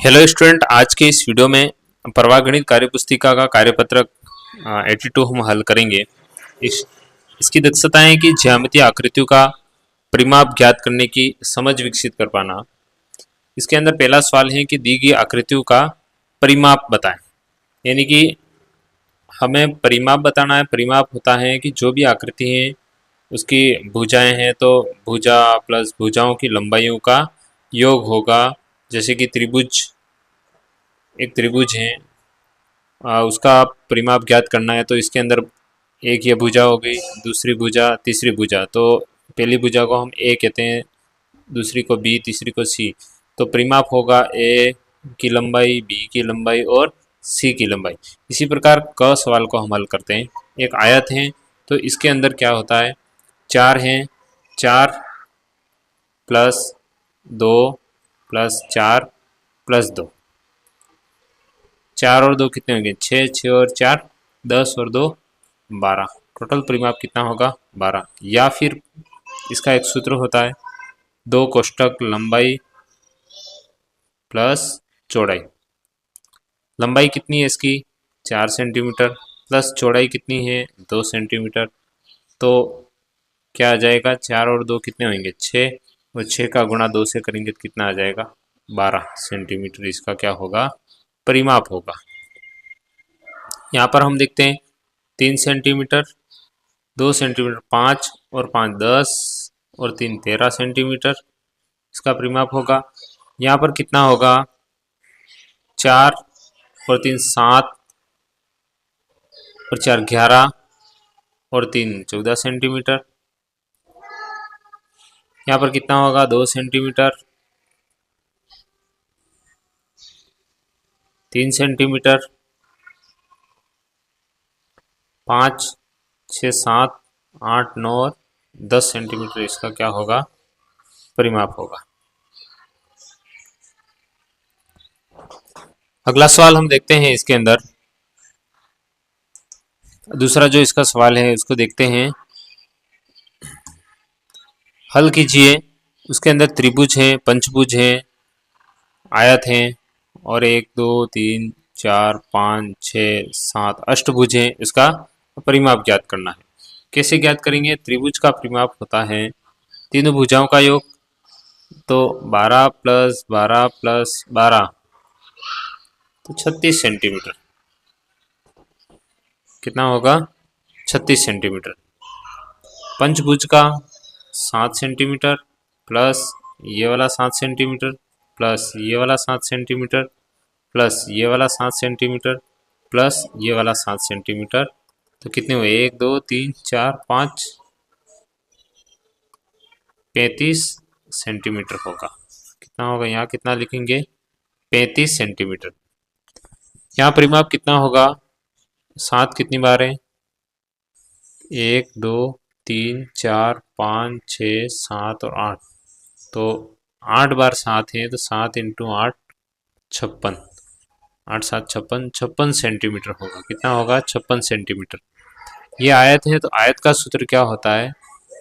Hello student, आज के इस वीडियो में प्रवाहगणित कार्यपुस्तिका का कार्यपत्रक 82 हम हल करेंगे। इसकी दक्षताएं हैं कि ज्यामितीय आकृतियों का परिमाप ज्ञात करने की समझ विकसित कर पाना। इसके अंदर पहला सवाल है कि दी गई आकृतियों का परिमाप बताएं। यानी कि हमें परिमाप बताना है। परिमाप होता है कि जो भी आकृति है उसकी भुजाएं हैं तो भुजा प्लस भुजाओं की लंबाइयों का योग होगा। जैसे कि त्रिभुज, एक त्रिभुज है, उसका परिमाप ज्ञात करना है तो इसके अंदर एक ये भुजा हो गई, दूसरी भुजा, तीसरी भुजा। तो पहली भुजा को हम ए कहते हैं, दूसरी को बी, तीसरी को सी। तो परिमाप होगा ए की लंबाई, बी की लंबाई और सी की लंबाई। इसी प्रकार क सवाल को हम हल करते हैं। एक आयत है तो इसके अंदर क्या होता है, चार हैं, चार प्लस दो प्लस चार प्लस दो, चार और दो कितने होंगे, छः, छः और चार 10 और दो 12। टोटल परिमाप कितना होगा, 12। या फिर इसका एक सूत्र होता है, दो कोष्ठक लंबाई प्लस चौड़ाई। लंबाई कितनी है इसकी, 4 सेंटीमीटर, प्लस चौड़ाई कितनी है, 2 सेंटीमीटर। तो क्या आ जाएगा, 4 और 2 कितने होंगे, 6, और 6 का गुणा 2 से करेंगे तो कितना आ जाएगा, 12 सेंटीमीटर इसका क्या होगा, परिमाप होगा। यहाँ पर हम देखते हैं 3 सेंटीमीटर, 2 सेंटीमीटर, 5 और 5 10 और 3 13 सेंटीमीटर इसका परिमाप होगा। यहाँ पर कितना होगा, 4 और 3 7 और 4 11 और 3 14 सेंटीमीटर। यहाँ पर कितना होगा, 2 सेंटीमीटर, 3 सेंटीमीटर, 5 6 7 8 9 और 10 सेंटीमीटर इसका क्या होगा, परिमाप होगा। अगला सवाल हम देखते हैं। इसके अंदर दूसरा जो इसका सवाल है उसको देखते हैं, हल कीजिए। उसके अंदर त्रिभुज है, पंचभुज है, आयत है और 1 2 3 4 5 6 7 अष्टभुज है। इसका परिमाप ज्ञात करना है। कैसे ज्ञात करेंगे, त्रिभुज का परिमाप होता है तीनों भुजाओं का योग, तो 12 प्लस 12 प्लस 12 तो 36 सेंटीमीटर। कितना होगा, 36 सेंटीमीटर। पंचभुज का 7 सेंटीमीटर प्लस ये वाला 7 सेंटीमीटर प्लस ये वाला 7 सेंटीमीटर प्लस ये वाला 7 सेंटीमीटर प्लस ये वाला 7 सेंटीमीटर। तो कितने हुए, 1 2 3 4 5 35 सेंटीमीटर होगा। कितना होगा, यहाँ कितना लिखेंगे, 35 सेंटीमीटर। यहाँ परिमाप कितना होगा, 7 कितनी बार है, 1 2 3 4 5 6 7 और 8। तो 8 बार 7 है तो 7 इंटू 8 56, 8 7 56, 56 सेंटीमीटर होगा। कितना होगा, 56 सेंटीमीटर। ये आयत है तो आयत का सूत्र क्या होता है,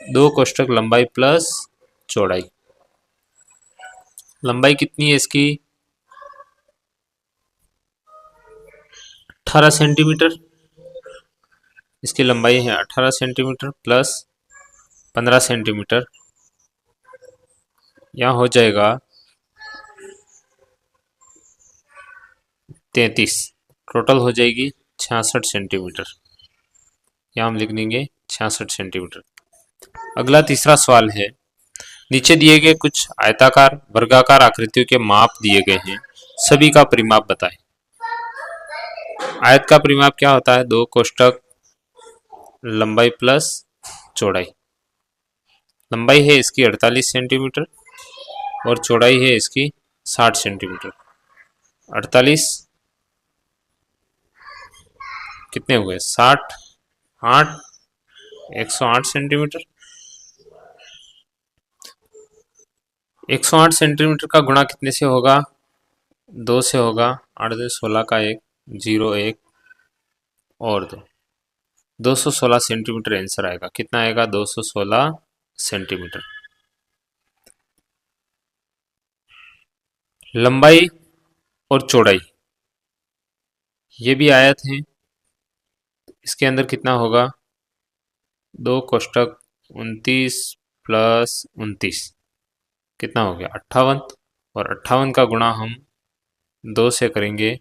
दो कोष्ठक लंबाई प्लस चौड़ाई। लंबाई कितनी है इसकी, 18 सेंटीमीटर। इसकी लंबाई है 18 सेंटीमीटर प्लस 15 सेंटीमीटर, यहाँ हो जाएगा 33। टोटल हो जाएगी 66 सेंटीमीटर। यहाँ हम लिख देंगे 66 सेंटीमीटर। अगला तीसरा सवाल है, नीचे दिए गए कुछ आयताकार वर्गाकार आकृतियों के माप दिए गए हैं, सभी का परिमाप बताएं। आयत का परिमाप क्या होता है, दो कोष्ठक लंबाई प्लस चौड़ाई। लंबाई है इसकी 48 सेंटीमीटर और चौड़ाई है इसकी 60 सेंटीमीटर। 48 कितने हुए, 60 8 108 सेंटीमीटर। 108 सेंटीमीटर का गुणा कितने से होगा, 2 से होगा। 8 2 16 का 1 0 1 और 2, 216 सेंटीमीटर आंसर आएगा। कितना आएगा, 216 सेंटीमीटर। लंबाई और चौड़ाई ये भी आयत है। इसके अंदर कितना होगा, 2 29 प्लस 29 कितना हो गया 58, और 58 का गुणा हम 2 से करेंगे।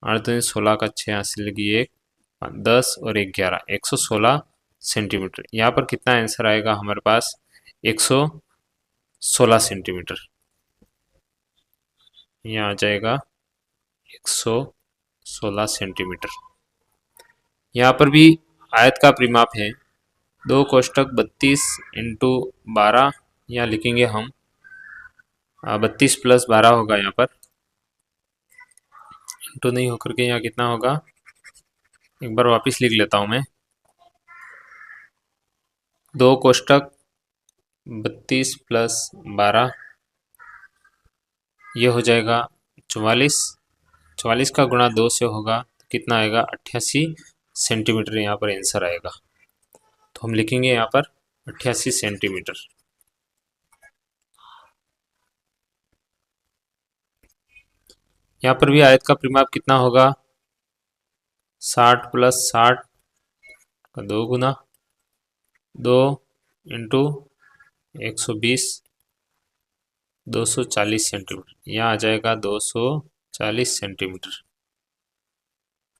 8 16 का 6 हासिल लगी 1 10 और 1 11 116 सेंटीमीटर। यहाँ पर कितना आंसर आएगा हमारे पास 116 सेंटीमीटर। यहाँ आ जाएगा 116 सेंटीमीटर। यहाँ पर भी आयत का परिमाप है। 2 32 इंटू 12, यहाँ लिखेंगे हम 32 प्लस 12 होगा यहाँ पर, इंटू नहीं होकर के यहाँ कितना होगा, एक बार वापस लिख लेता हूँ मैं। 2 32 प्लस 12 ये हो जाएगा 44। 44 का गुणा 2 से होगा तो कितना आएगा 88 सेंटीमीटर यहाँ पर आंसर आएगा। तो हम लिखेंगे यहाँ पर 88 सेंटीमीटर। यहाँ पर भी आयत का परिमाप कितना होगा, 60 प्लस 60 का 2 गुना 2 इंटू 120 240 सेंटीमीटर। यहाँ आ जाएगा 240 सेंटीमीटर।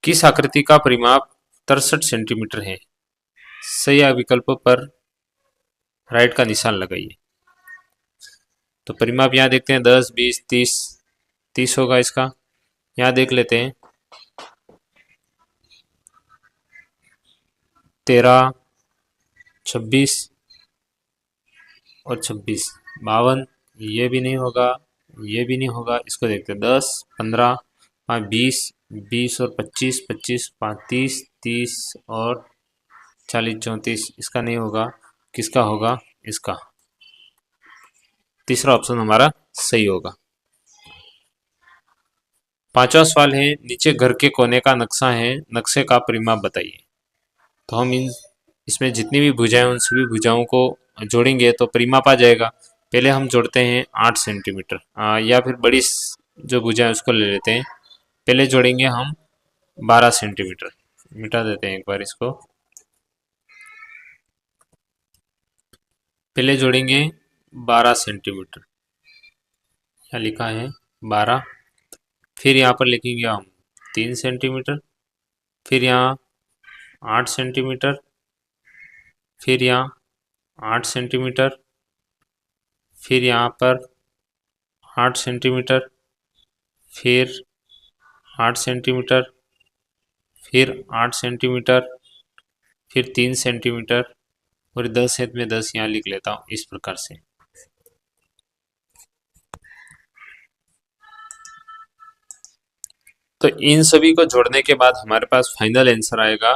किस आकृति का परिमाप 63 सेंटीमीटर है? सही विकल्प पर राइट का निशान लगाइए। तो परिमाप यहाँ देखते हैं 10 20 30 30 होगा इसका। यहाँ देख लेते हैं 13 26 और 26 52, ये भी नहीं होगा, ये भी नहीं होगा। इसको देखते हैं 10 15 5 20 20 और 25 25 5 30 30 और 40 34, इसका नहीं होगा। किसका होगा, इसका। तीसरा ऑप्शन हमारा सही होगा। पांचवा सवाल है, नीचे घर के कोने का नक्शा है, नक्शे का परिमाप बताइए। तो हम इसमें जितनी भी भुजाएं उन सभी भुजाओं को जोड़ेंगे तो परिमाप आ जाएगा। पहले हम जोड़ते हैं 8 सेंटीमीटर, या फिर बड़ी जो भुजा है उसको ले लेते हैं। पहले जोड़ेंगे हम 12 सेंटीमीटर। मिटा देते हैं एक बार इसको। पहले जोड़ेंगे 12 सेंटीमीटर, यहाँ लिखा है 12। फिर यहाँ पर लिखेंगे हम 3 सेंटीमीटर, फिर यहाँ 8 सेंटीमीटर, फिर यहाँ 8 सेंटीमीटर, फिर यहाँ पर 8 सेंटीमीटर, फिर 8 सेंटीमीटर, फिर 8 सेंटीमीटर, फिर 3 सेंटीमीटर, और 10 है मैं 10 यहाँ लिख लेता हूँ इस प्रकार से। तो इन सभी को जोड़ने के बाद हमारे पास फाइनल आंसर आएगा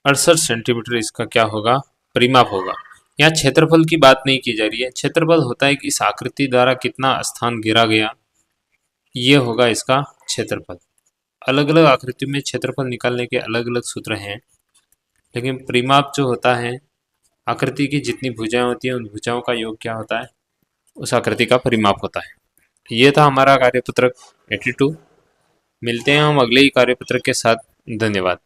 68 सेंटीमीटर। इसका क्या होगा, परिमाप होगा। यहाँ क्षेत्रफल की बात नहीं की जा रही है। क्षेत्रफल होता है कि इस आकृति द्वारा कितना स्थान घेरा गया, ये होगा इसका क्षेत्रफल। अलग अलग आकृति में क्षेत्रफल निकालने के अलग अलग सूत्र हैं, लेकिन परिमाप जो होता है आकृति की जितनी भुजाएं होती हैं उन भुजाओं का योग क्या होता है, उस आकृति का परिमाप होता है। ये था हमारा कार्यपत्रक 82। मिलते हैं हम अगले ही कार्यपत्रक के साथ। धन्यवाद।